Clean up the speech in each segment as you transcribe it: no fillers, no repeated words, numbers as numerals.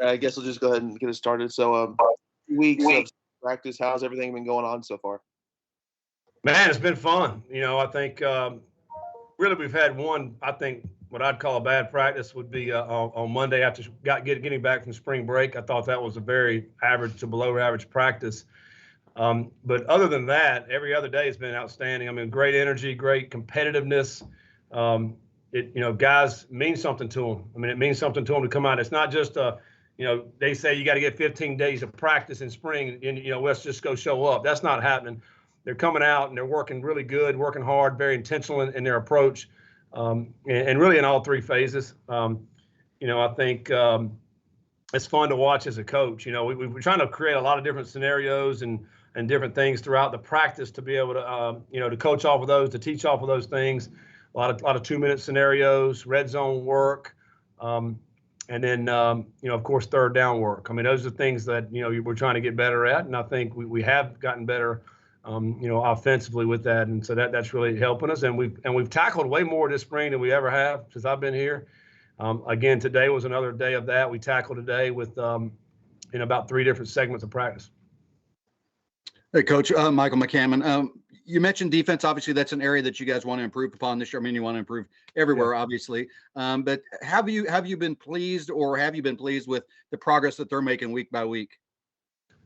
I guess we'll just go ahead and get it started. So, 2 weeks of practice. How's everything been going on so far? Man, it's been fun. I think really we've had one, I think what I'd call a bad practice would be on Monday after getting back from spring break. I thought that was a very average to below average practice. But other than that, every other day has been outstanding. I mean, great energy, great competitiveness. Guys mean something to them. I mean, it means something to them to come out. It's not just they say you got to get 15 days of practice in spring and, let's just go show up. That's not happening. They're coming out and they're working really good, working hard, very intentional in their approach, and really in all three phases. I think it's fun to watch as a coach. We're trying to create a lot of different scenarios and different things throughout the practice to be able to, to coach off of those, to teach off of those things. A lot of 2-minute scenarios, red zone work, and then, of course, third down work. I mean, those are things that, we're trying to get better at, and I think we have gotten better, offensively with that, and so that's really helping us. And we've tackled way more this spring than we ever have since I've been here. Again, today was another day of that. We tackled today with in about 3 different segments of practice. Hey, Coach, Michael McCammon. You mentioned defense. Obviously, that's an area that you guys want to improve upon this year. I mean, you want to improve everywhere, obviously. But have you been pleased with the progress that they're making week by week?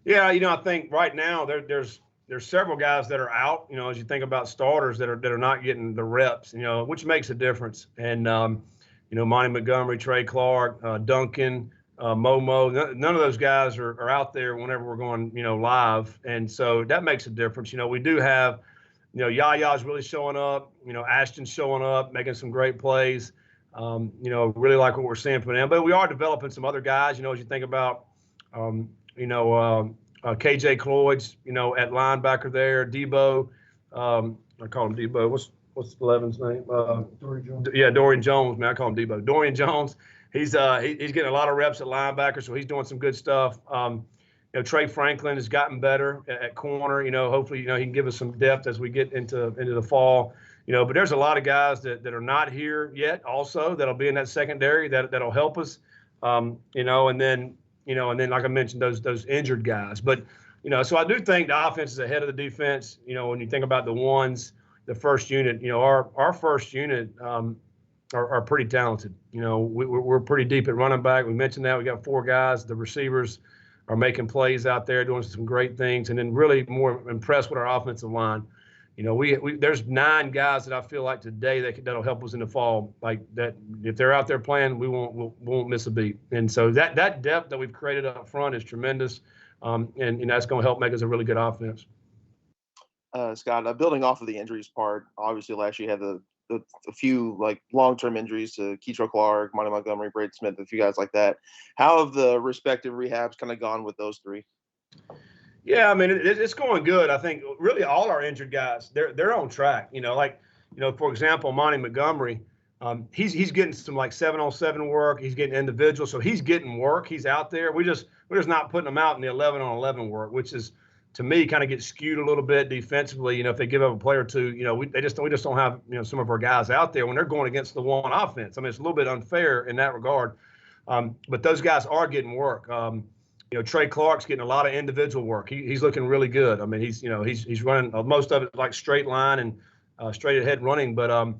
Yeah, I think right now there's several guys that are out. As you think about starters that are not getting the reps. Which makes a difference. And Monty Montgomery, Trey Clark, Duncan. Momo, none of those guys are out there whenever we're going, live. And so that makes a difference. We do have, Yaya's really showing up, Ashton's showing up, making some great plays. Really like what we're seeing from them. But we are developing some other guys, as you think about, KJ Cloyd's, at linebacker there, Debo. I call him Debo. What's 11's name? Dorian Jones. Yeah, Dorian Jones, man. I call him Debo. Dorian Jones. He's getting a lot of reps at linebacker, so he's doing some good stuff. Trey Franklin has gotten better at corner. Hopefully, he can give us some depth as we get into the fall. But there's a lot of guys that are not here yet also that'll be in that secondary that'll help us. And then like I mentioned, those injured guys. But, so I do think the offense is ahead of the defense. When you think about the first unit, our first unit are pretty talented. We're pretty deep at running back. We mentioned that. We got 4 guys. The receivers are making plays out there, doing some great things, and then really more impressed with our offensive line. There's 9 guys that I feel like today that'll help us in the fall. Like that, if they're out there playing, we won't miss a beat. And so that depth that we've created up front is tremendous, and that's going to help make us a really good offense. Scott, building off of the injuries part, obviously last year you had a few like long-term injuries to Keetro Clark, Monty Montgomery, Braden Smith, a few guys like that. How have the respective rehabs kind of gone with those 3? Yeah, I mean it's going good. I think really all our injured guys they're on track. For example, Monty Montgomery, he's getting some like 7-on-7 work. He's getting individual, so he's getting work. He's out there. We're just not putting him out in the 11-on-11 work, which is, to me, kind of gets skewed a little bit defensively. If they give up a player or two, we just don't have some of our guys out there when they're going against the one offense. I mean, it's a little bit unfair in that regard. But those guys are getting work. Trey Clark's getting a lot of individual work. He's looking really good. I mean, he's running most of it like straight line and straight ahead running. But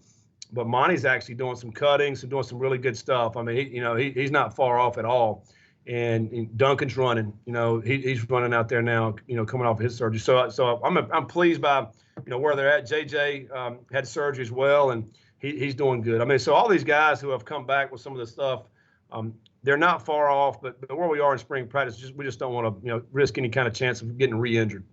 Monty's actually doing some cuttings and doing some really good stuff. I mean, he's not far off at all. And Duncan's running, he's running out there now, coming off his surgery. So I'm pleased by, where they're at. JJ had surgery as well, and he's doing good. I mean, so all these guys who have come back with some of the stuff, they're not far off, but where we are in spring practice, we just don't want to, risk any kind of chance of getting re-injured.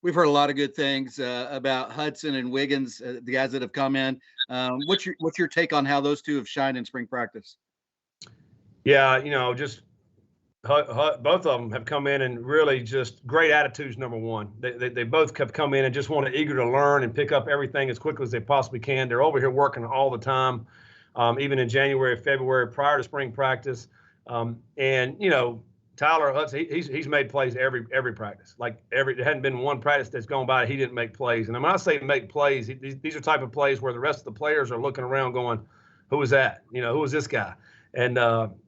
We've heard a lot of good things about Hudson and Wiggins, the guys that have come in. What's your take on how those 2 have shined in spring practice? Yeah, just both of them have come in and really just great attitudes. Number one, they both have come in and just want to eager to learn and pick up everything as quickly as they possibly can. They're over here working all the time, even in January, February, prior to spring practice. And Tyler Hudson, he's made plays every practice. There hadn't been one practice that's gone by he didn't make plays. And when I say make plays, these are type of plays where the rest of the players are looking around going, "Who was that? Who was this guy?" and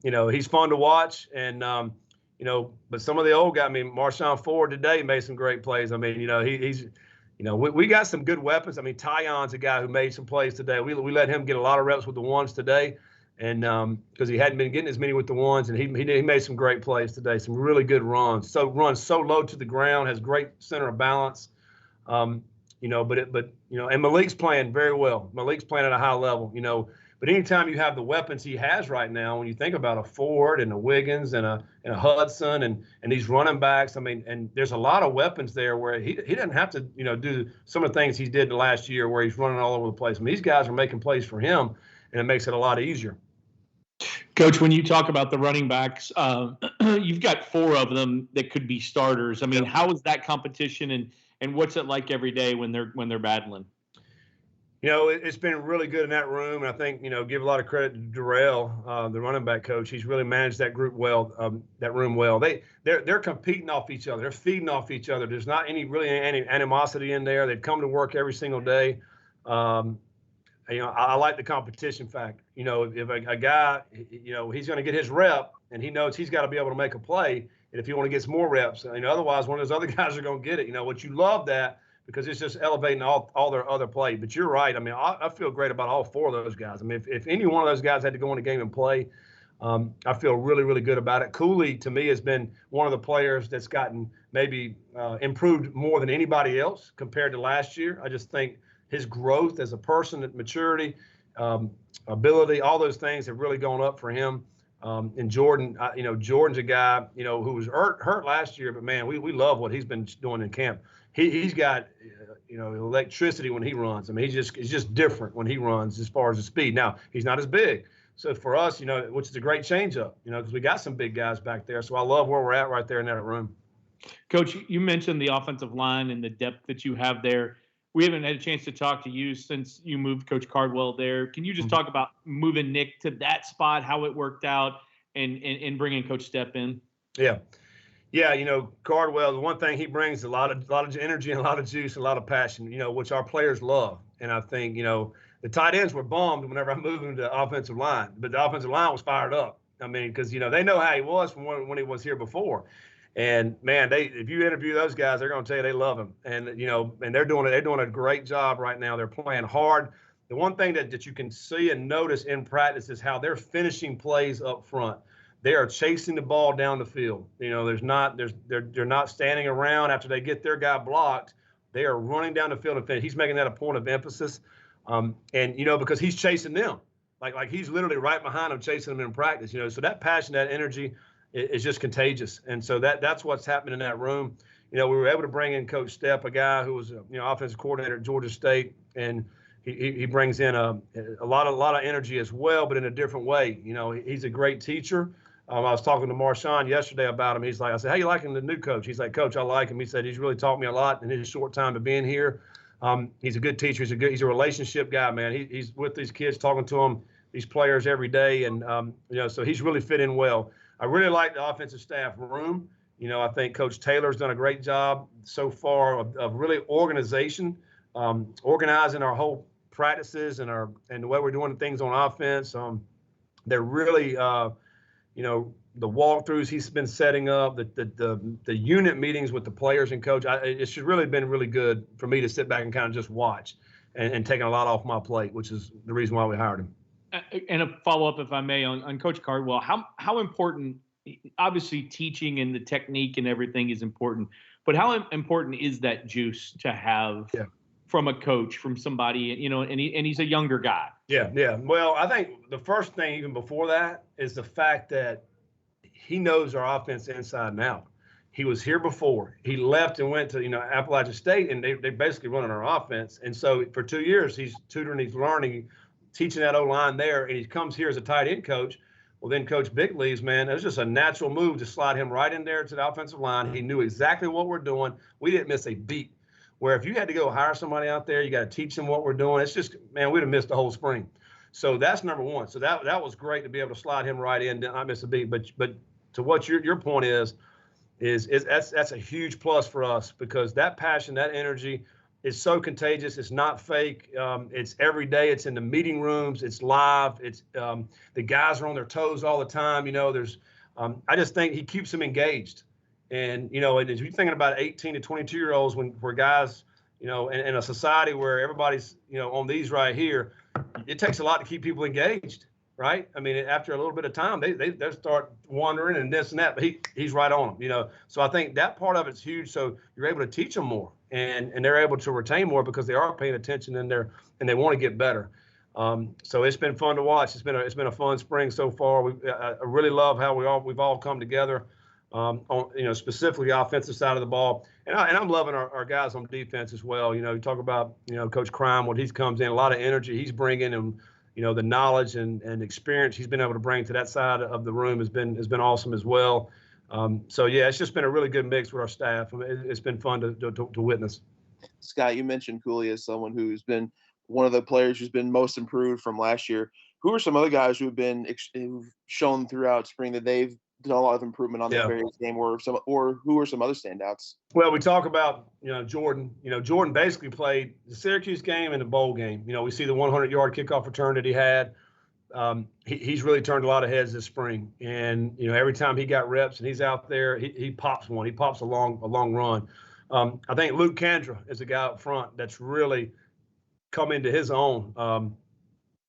he's fun to watch. And but some of the old guys, I mean, Marshawn Ford today made some great plays. I mean, he's we got some good weapons. I mean, Tyon's a guy who made some plays today. We let him get a lot of reps with the ones today, and because he hadn't been getting as many with the ones, and he made some great plays today, some really good runs. So runs so low to the ground, has great center of balance. And Malik's playing very well. Malik's playing at a high level. But anytime you have the weapons he has right now, when you think about a Ford and a Wiggins and a Hudson and these running backs, I mean, and there's a lot of weapons there where he doesn't have to, do some of the things he did in the last year where he's running all over the place. I mean, these guys are making plays for him, and it makes it a lot easier. Coach, when you talk about the running backs, you've got 4 of them that could be starters. I mean, how is that competition, and what's it like every day when they're battling? It's been really good in that room, and I think give a lot of credit to Darrell, the running back coach. He's really managed that group well, that room well. They're competing off each other. They're feeding off each other. There's not any animosity in there. They come to work every single day. I like the competition factor. If a guy, he's going to get his rep, and he knows he's got to be able to make a play. And if he want to get some more reps, otherwise one of those other guys are going to get it. What you love that, because it's just elevating all their other play. But you're right. I mean, I feel great about all 4 of those guys. I mean, if any one of those guys had to go in a game and play, I feel really, really good about it. Cooley, to me, has been one of the players that's gotten maybe improved more than anybody else compared to last year. I just think his growth as a person, maturity, ability, all those things have really gone up for him. And Jordan, Jordan's a guy, who was hurt last year, but man, we love what he's been doing in camp. He's got, electricity when he runs. I mean, he's just different when he runs as far as the speed. Now, he's not as big. So for us, which is a great changeup, because we got some big guys back there. So I love where we're at right there in that room. Coach, you mentioned the offensive line and the depth that you have there. We haven't had a chance to talk to you since you moved Coach Cardwell there. Can you just talk about moving Nick to that spot, how it worked out, and bringing Coach Stepp in? Yeah. Cardwell, the one thing he brings is a lot of energy and a lot of juice and a lot of passion, which our players love. And I think, the tight ends were bummed whenever I moved him to offensive line, but the offensive line was fired up. I mean, because, they know how he was from when he was here before. And man, if you interview those guys, they're going to tell you they love him. And, and they're doing a great job right now. They're playing hard. The one thing that you can see and notice in practice is how they're finishing plays up front. They are chasing the ball down the field. They're not standing around after they get their guy blocked. They are running down the field and finish. He's making that a point of emphasis. Because he's chasing them, like he's literally right behind them, chasing them in practice. So that passion, that energy is just contagious. And so that's what's happening in that room. We were able to bring in Coach Stepp, a guy who was offensive coordinator at Georgia State, and he brings in a lot of energy as well, but in a different way. He's a great teacher. I was talking to Marshawn yesterday about him. He's like, I said, how you liking the new coach? He's like, Coach, I like him. He said he's really taught me a lot in his short time of being here. He's a good teacher. He's a relationship guy, man. He's with these kids, talking to them, these players every day, and so he's really fit in well. I really like the offensive staff room. I think Coach Taylor's done a great job so far of really organizing our whole practices and the way we're doing things on offense. They're really the walkthroughs he's been setting up, the unit meetings with the players and coach. It should really have been really good for me to sit back and kind of just watch and taking a lot off my plate, which is the reason why we hired him. And a follow-up, if I may, on Coach Cardwell, how important, obviously teaching and the technique and everything is important, but how important is that juice to have from a coach, from somebody, and he's a younger guy? Yeah. Well, I think the first thing, even before that, is the fact that he knows our offense inside and out. He was here before. He left and went to, Appalachia State, and they basically running our offense. And so for 2 years, he's tutoring, he's learning, teaching that O-line there, and he comes here as a tight end coach. Well, then Coach Big leaves, man. It was just a natural move to slide him right in there to the offensive line. He knew exactly what we're doing. We didn't miss a beat. Where if you had to go hire somebody out there, you got to teach them what we're doing. It's just, man, we'd have missed the whole spring. So that's number one. So that was great to be able to slide him right in, not miss a beat. But to what your point is that's a huge plus for us, because that passion, that energy, is so contagious. It's not fake. It's every day. It's in the meeting rooms. It's live. It's the guys are on their toes all the time. There's I just think he keeps them engaged. And, and as you're thinking about 18 to 22-year-olds where guys, in a society where everybody's, on these right here, it takes a lot to keep people engaged, right? I mean, after a little bit of time, they start wandering and this and that, but he's right on them, So I think that part of it's huge. So you're able to teach them more and they're able to retain more because they are paying attention and they want to get better. So it's been fun to watch. It's been a fun spring so far. I really love how we've all come together. On specifically the offensive side of the ball, and I'm loving our guys on defense as well. You talk about Coach Crime, when he comes in, a lot of energy he's bringing, and the knowledge and experience he's been able to bring to that side of the room has been awesome as well. So yeah, it's just been a really good mix with our staff. I mean, it's been fun to witness. Scott, you mentioned Cooley as someone who's been one of the players who's been most improved from last year. Who are some other guys who've shown throughout spring that they've done a lot of improvement on their various game, or who are some other standouts? Well, we talk about Jordan. Jordan basically played the Syracuse game and the bowl game. We see the 100-yard kickoff return that he had. He's really turned a lot of heads this spring, and every time he got reps and he's out there, he pops one. He pops a long run. I think Luke Kandra is a guy up front that's really come into his own.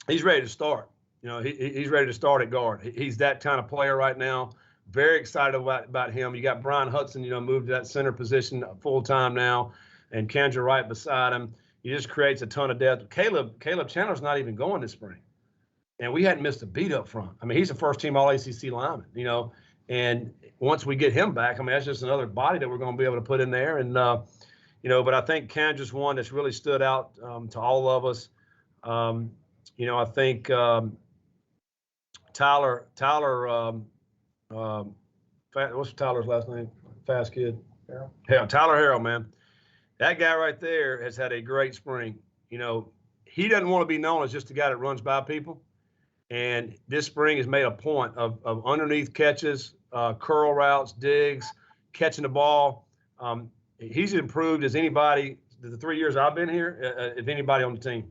He's ready to start. He's ready to start at guard. He's that kind of player right now. Very excited about him. You got Brian Hudson, moved to that center position full time now, and Kendra right beside him. He just creates a ton of depth. Caleb Chandler's not even going this spring, and we hadn't missed a beat up front. I mean, he's a first-team All-ACC lineman, and once we get him back, I mean, that's just another body that we're going to be able to put in there. And but I think Kendra's one that's really stood out to all of us. I think Tyler. What's Tyler's last name? Fast kid. Harrell. Yeah, Tyler Harrell, man. That guy right there has had a great spring. He doesn't want to be known as just a guy that runs by people. And this spring has made a point of underneath catches, curl routes, digs, catching the ball. He's improved as anybody the 3 years I've been here, if anybody on the team.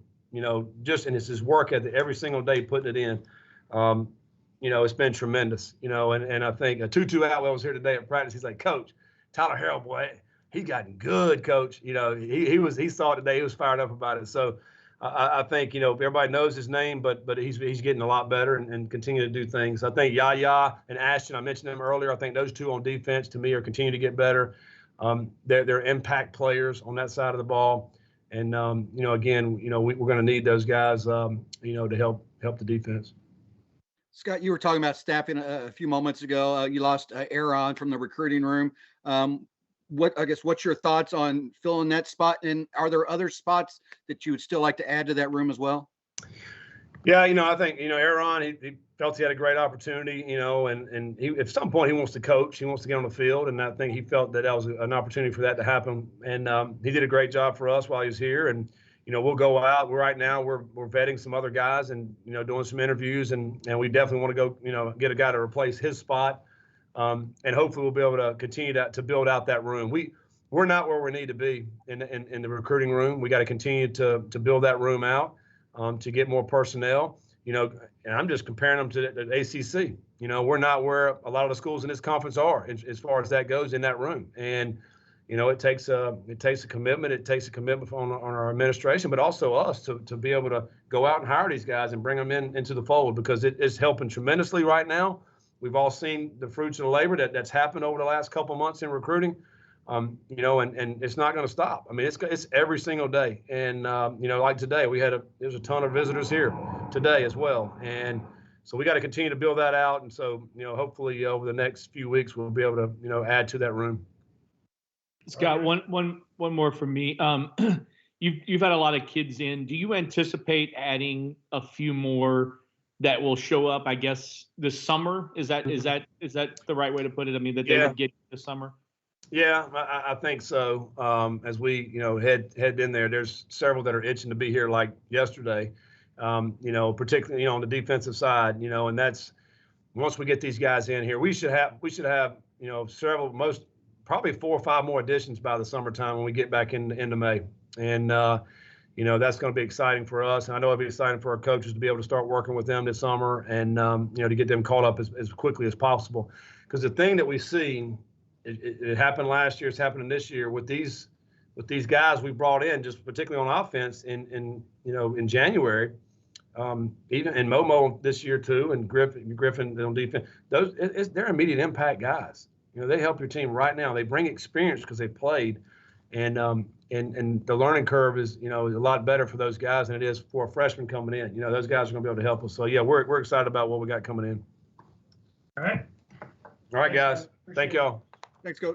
Just and it's his work ethic every single day putting it in. It's been tremendous, and I think Tutu Atwell was here today at practice. He's like, Coach, Tyler Harrell, boy, he's gotten good, Coach. He saw it today. He was fired up about it. So I think, everybody knows his name, but he's getting a lot better and continue to do things. I think Yaya and Ashton, I mentioned them earlier. I think those two on defense to me are continuing to get better. They're impact players on that side of the ball. And, again, we're going to need those guys, to help the defense. Scott, you were talking about staffing a few moments ago. You lost Aaron from the recruiting room. What's your thoughts on filling that spot? And are there other spots that you would still like to add to that room as well? Yeah, I think, Aaron, he felt he had a great opportunity, and he, at some point he wants to coach. He wants to get on the field. And I think he felt that was an opportunity for that to happen. And he did a great job for us while he was here. And we'll go out. Right now we're vetting some other guys and doing some interviews, and we definitely want to go get a guy to replace his spot, and hopefully we'll be able to continue to build out that room. We're not where we need to be in the recruiting room. We got to continue to build that room out to get more personnel. And I'm just comparing them to the ACC. We're not where a lot of the schools in this conference are as far as that goes in that room, and it takes a commitment. It takes a commitment on our administration, but also us to be able to go out and hire these guys and bring them into the fold, because it's helping tremendously right now. We've all seen the fruits of the labor that's happened over the last couple of months in recruiting, and it's not going to stop. I mean, it's every single day. And, like today, there's a ton of visitors here today as well. And so we got to continue to build that out. And so, hopefully over the next few weeks, we'll be able to, add to that room. Scott, one more from me. You've had a lot of kids in. Do you anticipate adding a few more that will show up, I guess, this summer? Is that the right way to put it? I mean, that they would get this summer? Yeah, I think so. As we, head in there, there's several that are itching to be here, like yesterday. Particularly, on the defensive side, and that's once we get these guys in here, we should have, several, probably 4 or 5 more additions by the summertime when we get back into May. And that's going to be exciting for us. And I know it'll be exciting for our coaches to be able to start working with them this summer and, to get them caught up as quickly as possible. Because the thing that we've seen, it happened last year, it's happening this year with these guys we brought in, just particularly on offense in January, even in Momo this year too, and Griffin on defense. They're immediate impact guys. They help your team right now. They bring experience because they played, and the learning curve is a lot better for those guys than it is for a freshman coming in. Those guys are going to be able to help us. So yeah, we're excited about what we got coming in. All right. All right, guys. Thank y'all. Thanks, Coach.